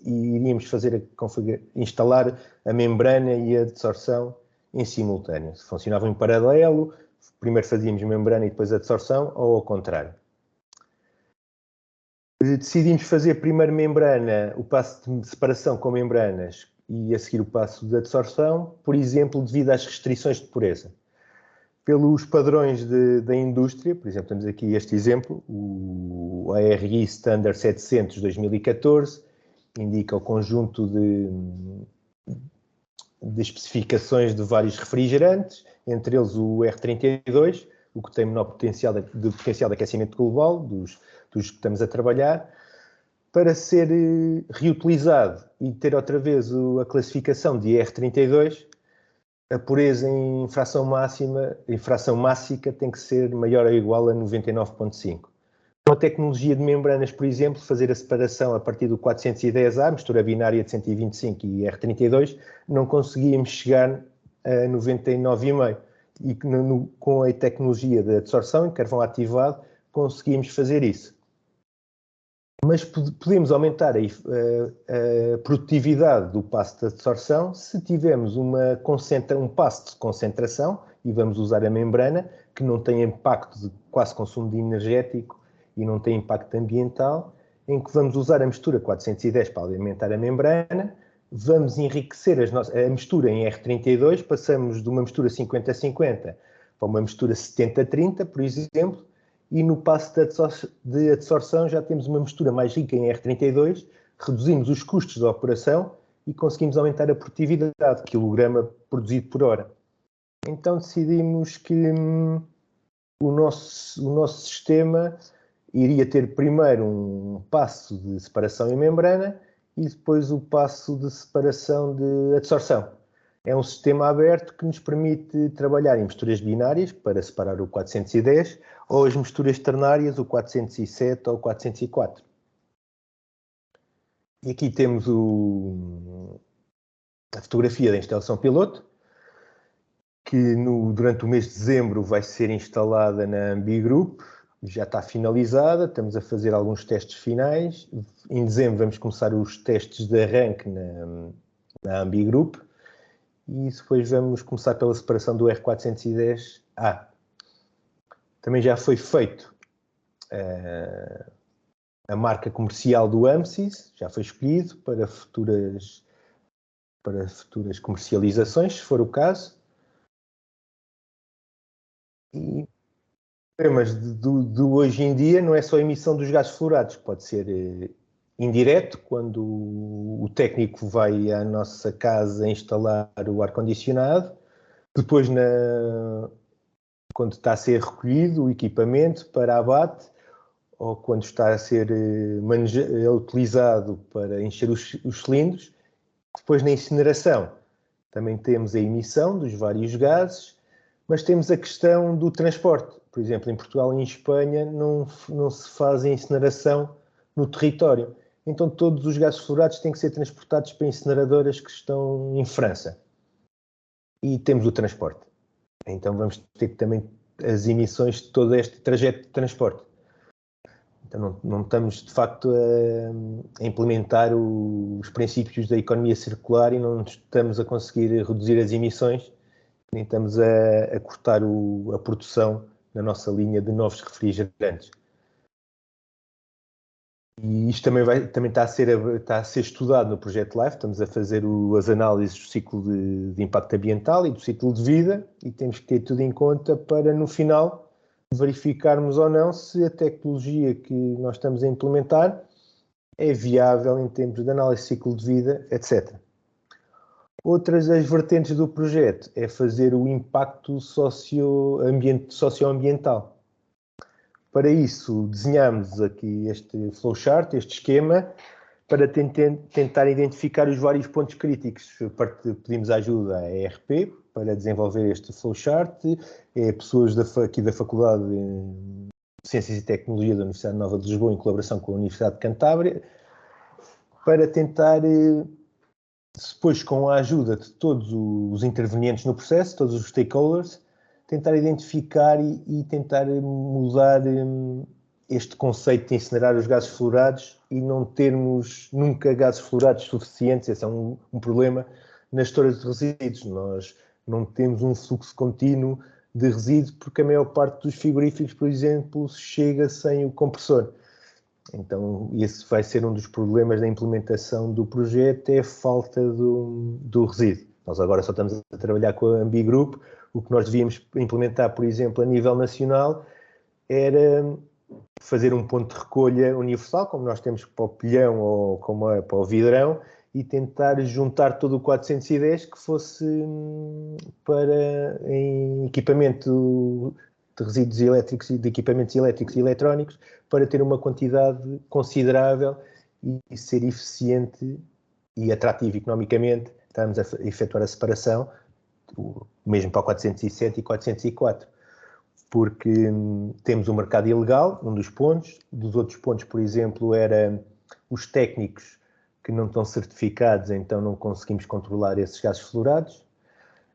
E iríamos instalar a membrana e a adsorção em simultâneo. Se funcionava em paralelo, primeiro fazíamos membrana e depois adsorção, ou ao contrário. Decidimos fazer primeiro membrana, o passo de separação com membranas e a seguir o passo de adsorção, por exemplo, devido às restrições de pureza. Pelos padrões da indústria, por exemplo, temos aqui este exemplo, o ARI Standard 700 2014, indica o conjunto de especificações de vários refrigerantes, entre eles o R32, o que tem menor potencial de aquecimento global, dos que estamos a trabalhar, para ser reutilizado e ter outra vez a classificação de R32, a pureza em fração mássica tem que ser maior ou igual a 99,5. Com a tecnologia de membranas, por exemplo, fazer a separação a partir do 410A, mistura binária de 125 e R32, não conseguíamos chegar a 99,5. E com a tecnologia de adsorção em carvão ativado, conseguimos fazer isso. Mas podemos aumentar a produtividade do passo de adsorção se tivermos um passo de concentração, e vamos usar a membrana, que não tem impacto de quase consumo energético e não tem impacto ambiental, em que vamos usar a mistura 410 para alimentar a membrana, vamos enriquecer a mistura em R32, passamos de uma mistura 50-50 para uma mistura 70-30, por exemplo, e no passo de adsorção já temos uma mistura mais rica em R32, reduzimos os custos da operação e conseguimos aumentar a produtividade, quilograma produzido por hora. Então decidimos que o nosso sistema iria ter primeiro um passo de separação em membrana e depois o passo de separação de adsorção. É um sistema aberto que nos permite trabalhar em misturas binárias para separar o 410 ou as misturas ternárias, o 407 ou o 404. E aqui temos a fotografia da instalação piloto, que durante o mês de dezembro vai ser instalada na Ambigroup, já está finalizada, estamos a fazer alguns testes finais. Em dezembro vamos começar os testes de arranque na Ambigroup e depois vamos começar pela separação do R410A. Também já foi feito a marca comercial do AMSIS, já foi escolhido para futuras comercializações, se for o caso. E problemas de hoje em dia não é só a emissão dos gases fluorados, pode ser indireto, quando o técnico vai à nossa casa instalar o ar-condicionado, depois quando está a ser recolhido o equipamento para abate, ou quando está a ser utilizado para encher os cilindros. Depois na incineração também temos a emissão dos vários gases, mas temos a questão do transporte. Por exemplo, em Portugal e em Espanha não se faz a incineração no território. então todos os gases fluorados têm que ser transportados para incineradoras que estão em França. E temos o transporte. Então vamos ter também as emissões de todo este trajeto de transporte. Então não estamos, de facto, a implementar os princípios da economia circular e não estamos a conseguir reduzir as emissões, nem estamos a cortar a produção na nossa linha de novos refrigerantes. E isto também está a ser estudado no projeto LIFE. Estamos a fazer as análises do ciclo de impacto ambiental e do ciclo de vida, e temos que ter tudo em conta para, no final, verificarmos ou não se a tecnologia que nós estamos a implementar é viável em termos de análise de ciclo de vida, etc. Outras das vertentes do projeto é fazer o impacto socioambiental. Para isso, desenhamos aqui este flowchart, este esquema, para tentar identificar os vários pontos críticos. Pedimos ajuda à ERP para desenvolver este flowchart, pessoas aqui da Faculdade de Ciências e Tecnologia da Universidade Nova de Lisboa, em colaboração com a Universidade de Cantábria, para tentar, depois, com a ajuda de todos os intervenientes no processo, todos os stakeholders, tentar identificar e tentar mudar este conceito de incinerar os gases fluorados e não termos nunca gases fluorados suficientes. Esse é um problema na gestora de resíduos. Nós não temos um fluxo contínuo de resíduos porque a maior parte dos frigoríficos, por exemplo, chega sem o compressor. Então, esse vai ser um dos problemas da implementação do projeto, é a falta do resíduo. Nós agora só estamos a trabalhar com a Ambi Group. O que nós devíamos implementar, por exemplo, a nível nacional, era fazer um ponto de recolha universal, como nós temos para o pilhão ou como é para o vidrão, e tentar juntar todo o 410 que fosse em equipamento de resíduos elétricos e de equipamentos elétricos e eletrónicos, para ter uma quantidade considerável e ser eficiente e atrativo economicamente. Estamos a efetuar a separação, mesmo para o 407 e 404, porque temos um mercado ilegal, um dos pontos. Dos outros pontos, por exemplo, era os técnicos que não estão certificados, então não conseguimos controlar esses gases fluorados.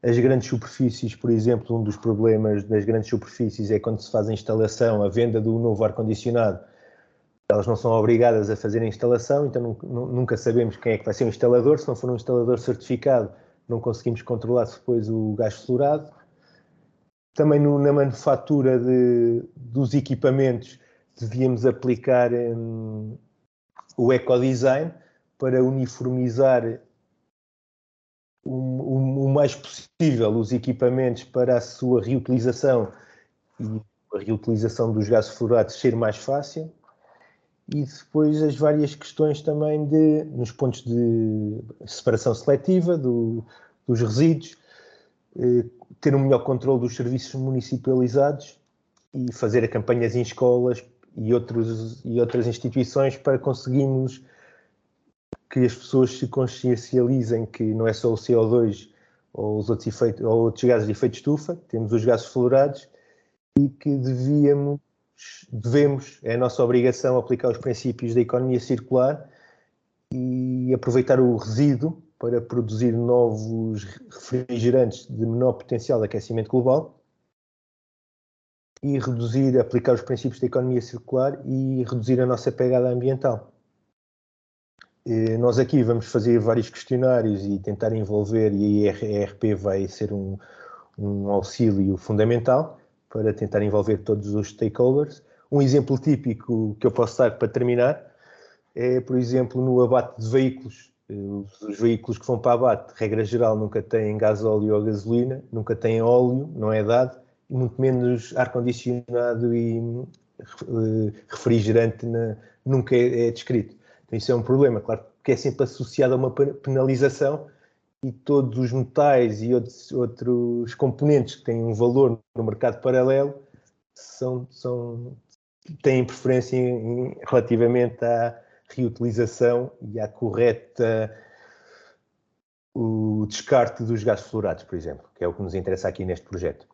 As grandes superfícies, por exemplo, um dos problemas das grandes superfícies é quando se faz a instalação, a venda do novo ar-condicionado, elas não são obrigadas a fazer a instalação, então nunca sabemos quem é que vai ser o instalador. Se não for um instalador certificado, não conseguimos controlar depois o gás fluorado. Também na manufatura dos equipamentos devíamos aplicar o ecodesign para uniformizar o mais possível os equipamentos para a sua reutilização e a reutilização dos gases fluorados ser mais fácil. E depois as várias questões também nos pontos de separação seletiva dos resíduos, ter um melhor controle dos serviços municipalizados e fazer campanhas em escolas e outras instituições para conseguirmos que as pessoas se consciencializem que não é só o CO2 ou os outros gases de efeito de estufa, temos os gases fluorados, e que devemos, é a nossa obrigação, aplicar os princípios da economia circular e aproveitar o resíduo para produzir novos refrigerantes de menor potencial de aquecimento global e aplicar os princípios da economia circular e reduzir a nossa pegada ambiental. Nós aqui vamos fazer vários questionários e tentar envolver, e a ERP vai ser um auxílio fundamental para tentar envolver todos os stakeholders. Um exemplo típico que eu posso dar para terminar é, por exemplo, no abate de veículos. Os veículos que vão para abate, regra geral, nunca têm gasóleo ou gasolina, nunca têm óleo, não é dado, e muito menos ar-condicionado e refrigerante nunca é descrito. Então isso é um problema, claro, que é sempre associado a uma penalização, e todos os metais e outros componentes que têm um valor no mercado paralelo têm preferência relativamente à reutilização e à correta o descarte dos gases fluorados, por exemplo, que é o que nos interessa aqui neste projeto.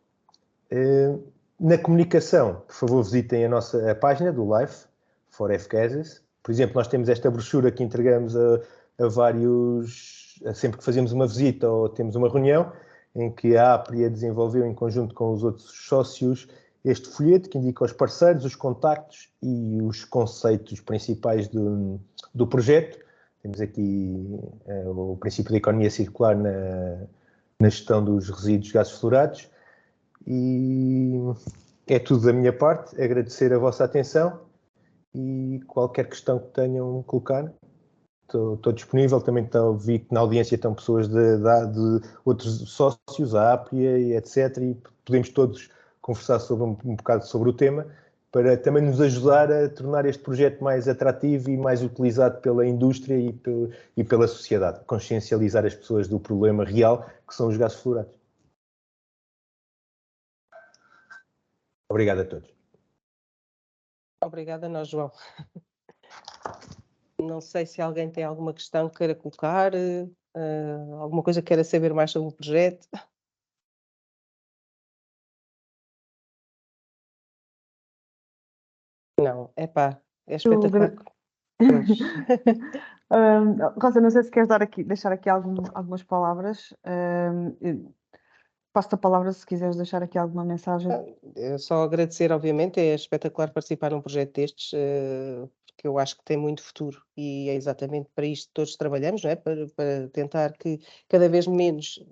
Na comunicação, por favor, visitem a página do LIFE for F-Gases. Por exemplo, nós temos esta brochura que entregamos a vários, sempre que fazemos uma visita ou temos uma reunião, em que a Apria desenvolveu em conjunto com os outros sócios este folheto que indica os parceiros, os contactos e os conceitos principais do projeto. Temos aqui o princípio da economia circular na gestão dos resíduos gases fluorados. E é tudo da minha parte, agradecer a vossa atenção e qualquer questão que tenham a colocar, estou disponível. Também vi que na audiência estão pessoas de outros sócios, a Apria e etc. E podemos todos conversar sobre um bocado sobre o tema, para também nos ajudar a tornar este projeto mais atrativo e mais utilizado pela indústria e pela sociedade, consciencializar as pessoas do problema real que são os gases fluorados. Obrigado a todos. Obrigada a nós, João. Não sei se alguém tem alguma questão que queira colocar, alguma coisa que queira saber mais sobre o projeto. Não, é espetacular. Rosa, não sei se queres deixar aqui algumas palavras. Passo-te a palavra se quiseres deixar aqui alguma mensagem. Só agradecer, obviamente, é espetacular participar num projeto destes, porque eu acho que tem muito futuro e é exatamente para isto que todos trabalhamos, não é? Para tentar que cada vez menos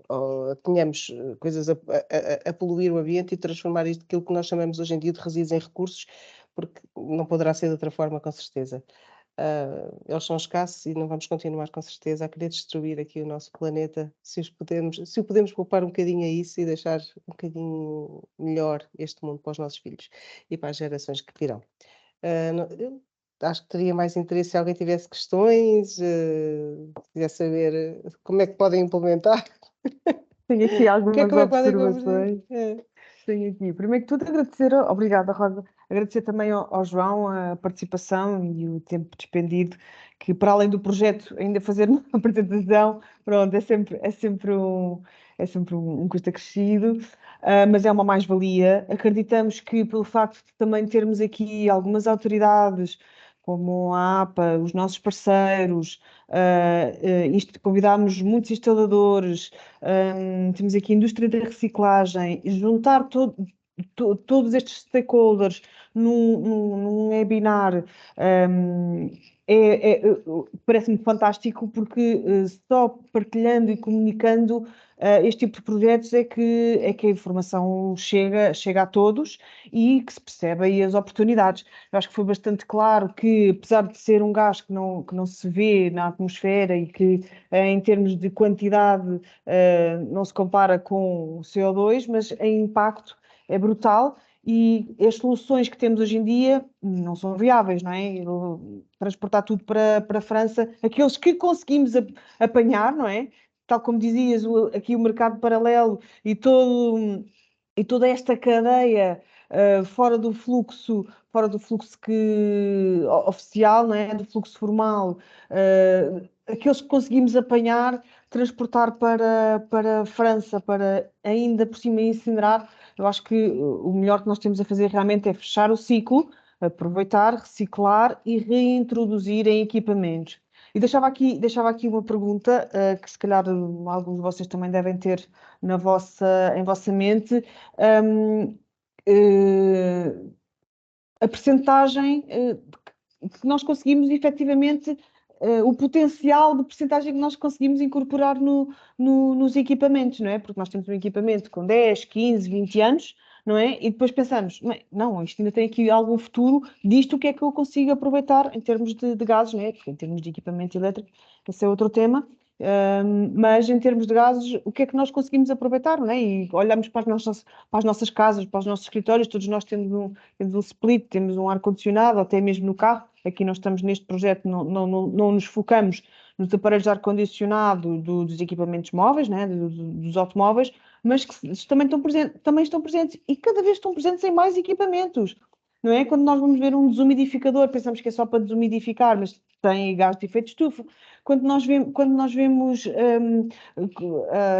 tenhamos coisas a poluir o ambiente e transformar isto aquilo que nós chamamos hoje em dia de resíduos em recursos, porque não poderá ser de outra forma, com certeza. Eles são escassos e não vamos continuar, com certeza, a querer destruir aqui o nosso planeta, se o podemos poupar um bocadinho a isso e deixar um bocadinho melhor este mundo para os nossos filhos e para as gerações que virão. Eu acho que teria mais interesse se alguém tivesse questões, quisesse saber como é que podem implementar. Tenho aqui algumas Como é que podem observações. Tenho aqui. Primeiro que tudo, obrigada, Rosa. Agradecer também ao João a participação e o tempo despendido, que para além do projeto, ainda fazer uma apresentação, pronto, é sempre um custo acrescido, mas é uma mais-valia. Acreditamos que pelo facto de também termos aqui algumas autoridades, como a APA, os nossos parceiros, convidámos muitos instaladores, temos aqui a indústria da reciclagem, juntar todos estes stakeholders num webinar, parece-me fantástico, porque só partilhando e comunicando este tipo de projetos é que a informação chega a todos e que se percebe aí as oportunidades. Eu acho que foi bastante claro que, apesar de ser um gás que não se vê na atmosfera e que em termos de quantidade não se compara com o CO2, mas em impacto é brutal. E as soluções que temos hoje em dia não são viáveis, não é? Transportar tudo para a França, aqueles que conseguimos apanhar, não é? Tal como dizias, aqui o mercado paralelo e toda esta cadeia fora do fluxo oficial, não é? Do fluxo formal, aqueles que conseguimos apanhar, transportar para a França, para ainda por cima incinerar. Eu acho que o melhor que nós temos a fazer realmente é fechar o ciclo, aproveitar, reciclar e reintroduzir em equipamentos. E deixava aqui uma pergunta, que se calhar alguns de vocês também devem ter em vossa mente. A percentagem que nós conseguimos efetivamente, o potencial de percentagem que nós conseguimos incorporar nos equipamentos, não é? Porque nós temos um equipamento com 10, 15, 20 anos, não é? E depois pensamos, não, isto ainda tem aqui algum futuro, disto o que é que eu consigo aproveitar em termos de gases, não é? Porque em termos de equipamento elétrico, esse é outro tema. Mas em termos de gases, o que é que nós conseguimos aproveitar, não é? E olhamos para as nossas casas, para os nossos escritórios, todos nós temos um split, temos um ar-condicionado, até mesmo no carro. Aqui nós estamos neste projeto, não nos focamos nos aparelhos de ar-condicionado dos equipamentos móveis, né? Dos automóveis, mas que também estão presentes e cada vez estão presentes em mais equipamentos. Não é? Quando nós vamos ver um desumidificador, pensamos que é só para desumidificar, mas tem gás de efeito de estufa. Quando nós vemos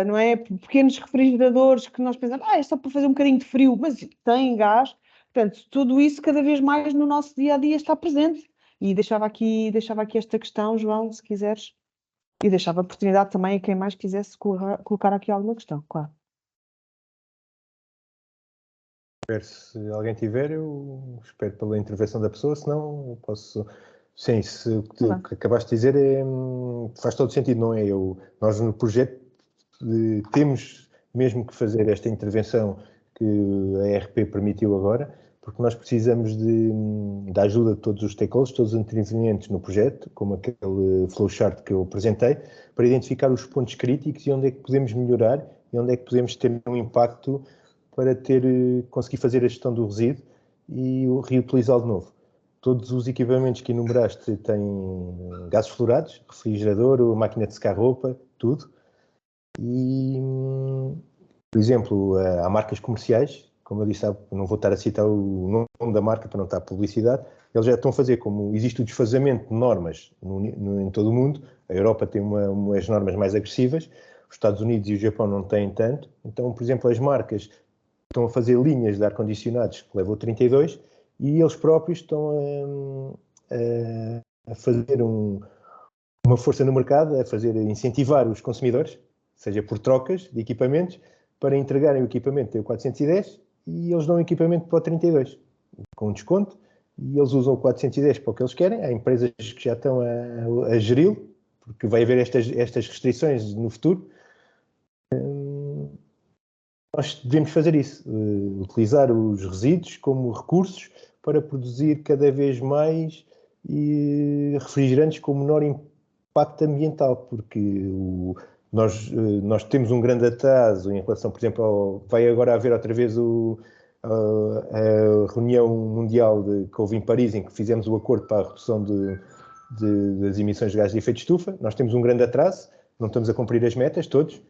não é, pequenos refrigeradores que nós pensamos, é só para fazer um bocadinho de frio, mas tem gás. Portanto, tudo isso cada vez mais no nosso dia a dia está presente. E deixava aqui esta questão, João, se quiseres, e deixava a oportunidade também a quem mais quisesse colocar aqui alguma questão, claro. Se alguém tiver, eu espero pela intervenção da pessoa, senão eu posso... Sim, se o que acabaste de dizer faz todo sentido, não é? Nós no projeto temos mesmo que fazer esta intervenção que a ERP permitiu agora, porque nós precisamos da ajuda de todos os stakeholders, todos os intervenientes no projeto, como aquele flowchart que eu apresentei, para identificar os pontos críticos e onde é que podemos melhorar e onde é que podemos ter um impacto para conseguir fazer a gestão do resíduo e reutilizá-lo de novo. Todos os equipamentos que enumeraste têm gases fluorados, refrigerador, máquina de secar roupa, tudo. E, por exemplo, há marcas comerciais, como eu disse, não vou estar a citar o nome da marca para não estar publicidade, eles já estão a fazer, como existe o desfazamento de normas em todo o mundo, a Europa tem umas normas mais agressivas, os Estados Unidos e o Japão não têm tanto, então, por exemplo, as marcas estão a fazer linhas de ar-condicionados que levam 32 e eles próprios estão a fazer uma força no mercado, incentivar os consumidores, seja por trocas de equipamentos, para entregarem o equipamento que tem o 410 e eles dão o equipamento para o 32, com desconto, e eles usam o 410 para o que eles querem. Há empresas que já estão a geri-lo, porque vai haver estas restrições no futuro. Nós devemos fazer isso, utilizar os resíduos como recursos para produzir cada vez mais refrigerantes com menor impacto ambiental, porque nós temos um grande atraso em relação, por exemplo, vai agora haver outra vez a reunião mundial que houve em Paris, em que fizemos o acordo para a redução das emissões de gases de efeito de estufa. Nós temos um grande atraso, não estamos a cumprir as metas todos,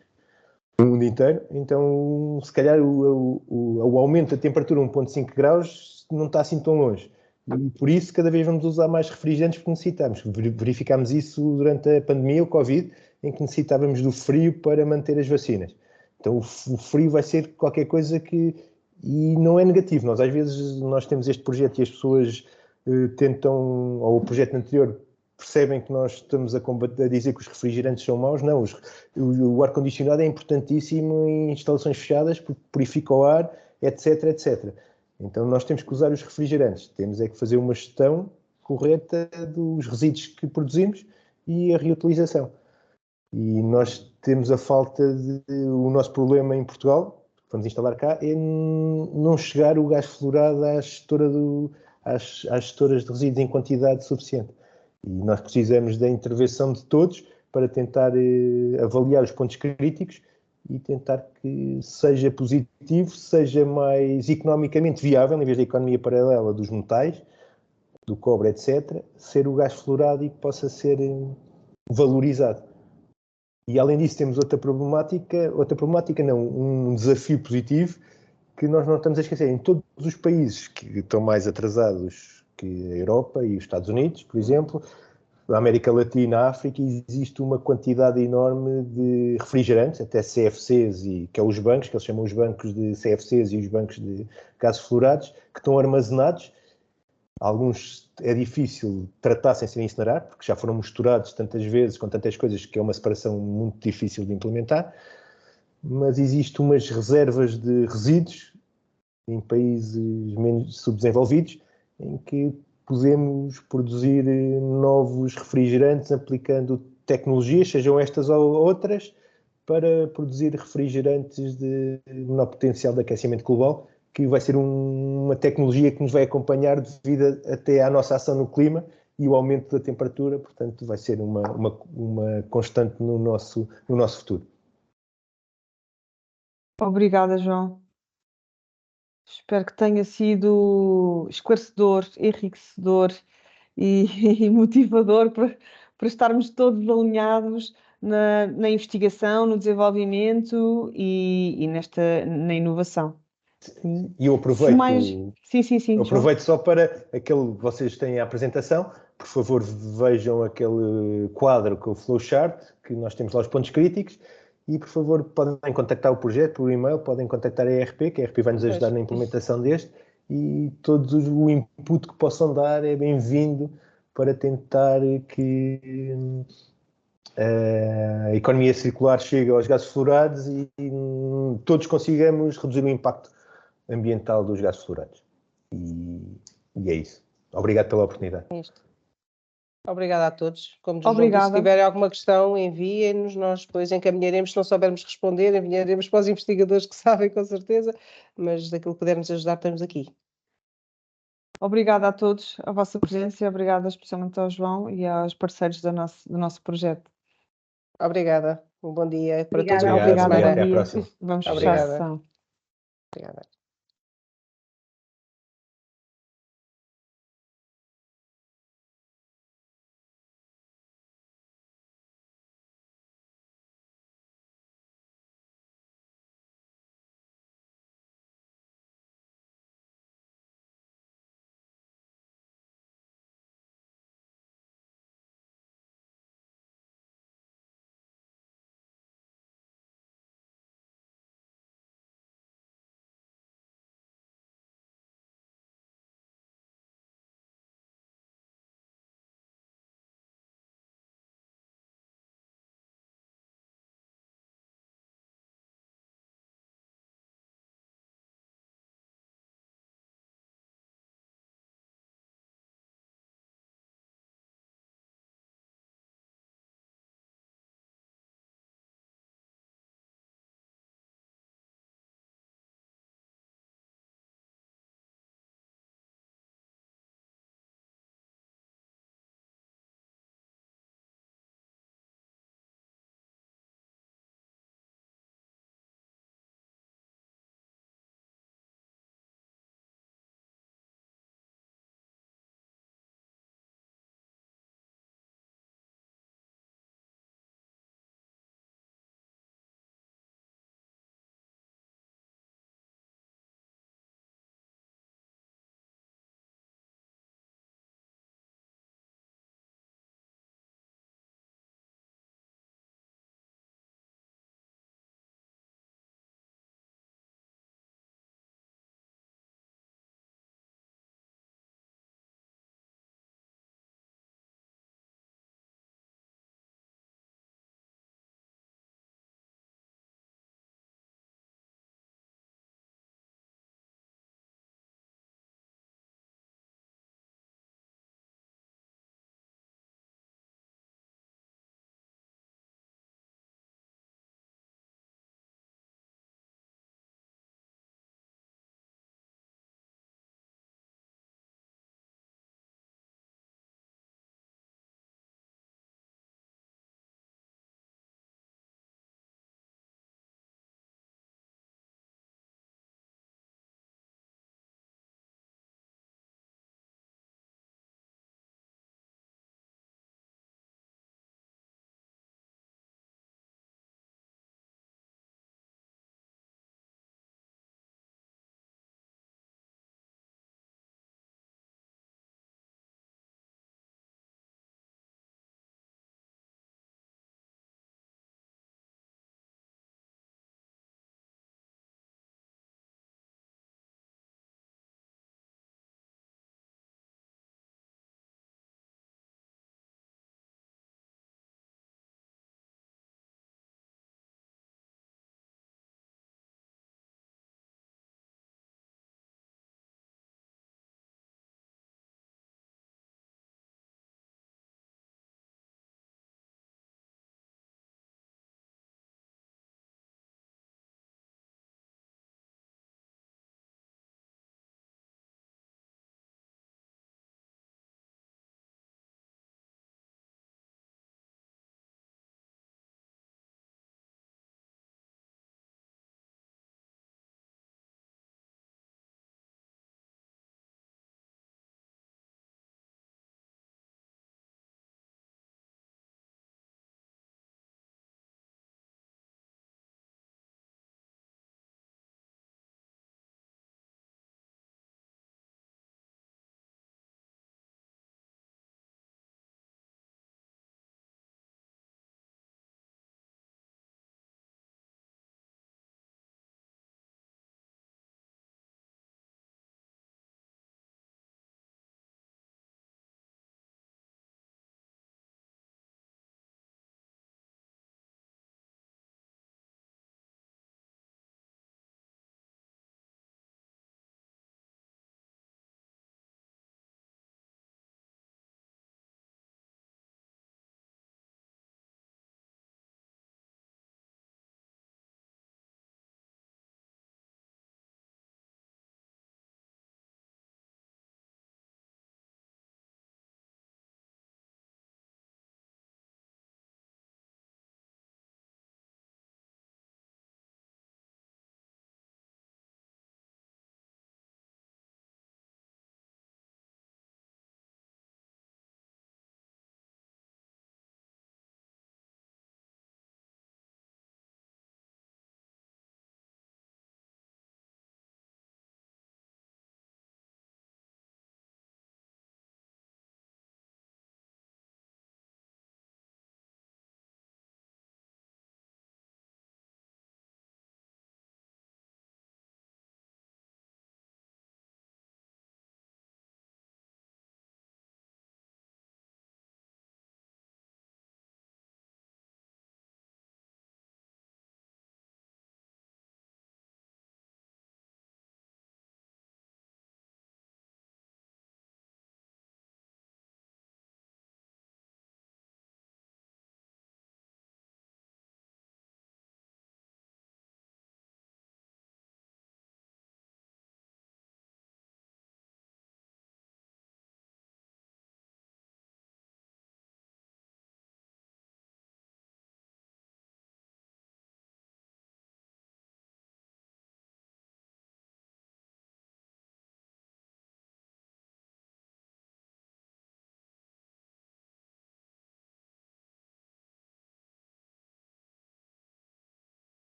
no mundo inteiro, então se calhar o aumento da temperatura 1,5 graus não está assim tão longe. E por isso cada vez vamos usar mais refrigerantes porque necessitamos. Verificámos isso durante a pandemia, o Covid, em que necessitávamos do frio para manter as vacinas. Então o frio vai ser qualquer coisa que... E não é negativo. Às vezes nós temos este projeto e as pessoas tentam, ou o projeto anterior, percebem que nós estamos a dizer que os refrigerantes são maus. Não, o ar-condicionado é importantíssimo em instalações fechadas porque purifica o ar, etc, etc. Então nós temos que usar os refrigerantes, temos é que fazer uma gestão correta dos resíduos que produzimos e a reutilização. E nós temos a falta o nosso problema em Portugal, que vamos instalar cá, é não chegar o gás fluorado às gestoras de resíduos em quantidade suficiente. E nós precisamos da intervenção de todos para tentar avaliar os pontos críticos e tentar que seja positivo, seja mais economicamente viável, em vez da economia paralela dos metais, do cobre, etc., ser o gás fluorado e que possa ser valorizado. E além disso temos outra problemática não, um desafio positivo que nós não estamos a esquecer. Em todos os países que estão mais atrasados que a Europa e os Estados Unidos, por exemplo, na América Latina, na África, existe uma quantidade enorme de refrigerantes, até CFCs, que é os bancos, que eles chamam os bancos de CFCs e os bancos de gases fluorados, que estão armazenados. Alguns é difícil tratar sem ser incinerar, porque já foram misturados tantas vezes, com tantas coisas, que é uma separação muito difícil de implementar. Mas existem umas reservas de resíduos em países menos subdesenvolvidos, em que podemos produzir novos refrigerantes aplicando tecnologias, sejam estas ou outras, para produzir refrigerantes de menor potencial de aquecimento global, que vai ser uma tecnologia que nos vai acompanhar devido até à nossa ação no clima e o aumento da temperatura, portanto vai ser uma constante no nosso futuro. Obrigada, João. Espero que tenha sido esclarecedor, enriquecedor e motivador para estarmos todos alinhados na investigação, no desenvolvimento e na inovação. Sim. E eu aproveito, Sim, aproveito só para vocês têm a apresentação, por favor vejam aquele quadro com o flowchart, que nós temos lá os pontos críticos, e por favor podem contactar o projeto por e-mail, podem contactar a ERP, que a ERP vai nos ajudar na implementação deste, e todo o input que possam dar é bem-vindo para tentar que a economia circular chegue aos gases fluorados e todos consigamos reduzir o impacto ambiental dos gases fluorados. E é isso. Obrigado pela oportunidade. Obrigada a todos. Como o João disse, Obrigada. se tiverem alguma questão, enviem-nos, nós depois encaminharemos. Se não soubermos responder, enviaremos para os investigadores que sabem, com certeza, mas daquilo que pudermos ajudar, estamos aqui. Obrigada a todos, a vossa presença, e obrigada especialmente ao João e aos parceiros do nosso projeto. Obrigada. Um bom dia para todos. Obrigada. Uma boa Obrigada, semana. Até à bom dia. próxima. Vamos fechar a Obrigada. sessão. Obrigada.